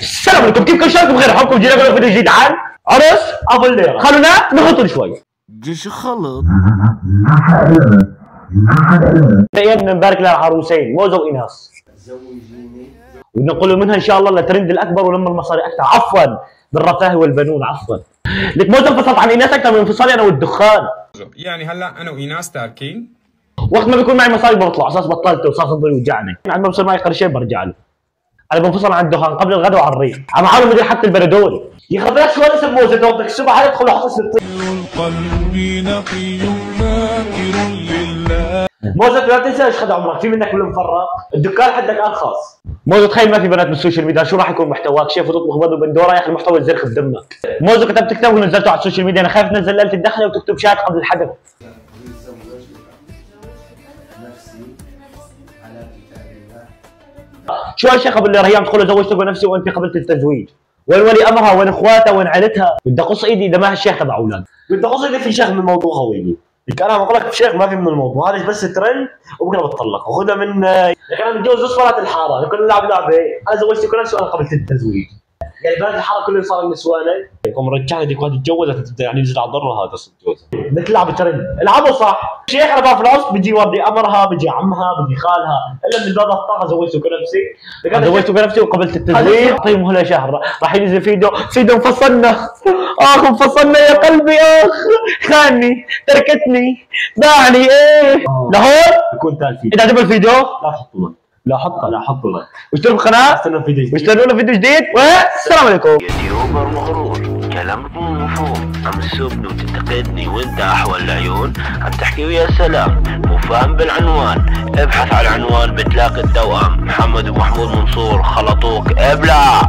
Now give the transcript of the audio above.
السلام عليكم، كيفكم شلونكم؟ بخير حالكم؟ جينا لكم فيديو جديد عن عرس ابو الليره. خلونا نخطر شوي. جيش خلط. بدنا نبارك للعروسين موزه وايناس. بدنا نقول منها ان شاء الله للترند الاكبر ولما المصاري اكثر. عفوا بالرفاه والبنون. عفوا لك موزه انفصلت عن ايناس اكثر من انفصالي انا والدخان. يعني هلا انا وايناس تاركين. وقت ما بيكون معي مصاري بطلع، اساس بطلت وصار صدري يوجعني. عندما بصير معي قرشين برجع له. انا بنفصل عن الدخان قبل الغداء وعن الريق. عم احاول مدير حتى البندول. يا خبرك شو اسم موزه توضك الصبح هاي ادخل احط الطين. القلب نقي ذاكر لله. موزه لا تنسى ايش خد عمرك، في منك ولا مفرق؟ الدكان حدك ارخص. موزه تخيل ما في بنات بالسوشيال ميديا، شو راح يكون محتواك؟ شيف وتطبخ بيض وبندوره، يا اخي المحتوى الزرخ بدمك. موزه كتبت كتاب ونزلته على السوشيال ميديا، انا خايف تنزل ليله الدخله وتكتب شات قبل الحدث. شو هالشيخ ابو اللي ريان تقول له زوجتك بنفسي وانت قبلت التزويج؟ وين ولي امرها؟ وين اخواتها؟ وين عائلتها؟ بدي اقص ايدي اذا ما هالشيخ تبع اولاد. بدي اقص ايدي في شيخ من الموضوع خويني. لك انا بقول لك شيخ ما في من الموضوع، هذا بس ترند وبكره بتطلق وخذها من لك انا متجوز نص بنات الحاره، كنا نلعب لعبه، انا زوجتك بنفسي وانا قبلت التزويج. يعني بنات الحاره كلهم صاروا نسواني، يقوم رجعها ديك واحد تتجوزت تبدا يعني ينزل على ضرها هذا تتجوز. بدك تلعب ترند، العبوا صح. شيخ انا بعرف العصر بيجي ولي امرها، بيجي عمها، بيجي خالها، الا من باب الطاقه زوجتك بنفسي. زوجتك بنفسي وقبلت التزويج. اعطيهم مهله شهر راح ينزل فيديو انفصلنا. اخ انفصلنا يا قلبي، اخ خانني تركتني باعني ايه. لهون بكون ثالث فيديو. اذا عجبك الفيديو لا تحطوا لايك. لا حطوا لايك. واشتركوا بالقناه. استنونا فيديو جديد والسلام عليكم. يوتيوبر مغرور كلامك مو مفهوم، عم تسبني وتنتقدني وانت احول العيون، عم تحكي ويا سلام مو فاهم بالعنوان. ابحث على العنوان بتلاقي التوأم محمد ومحمود منصور خلطوك ابلع.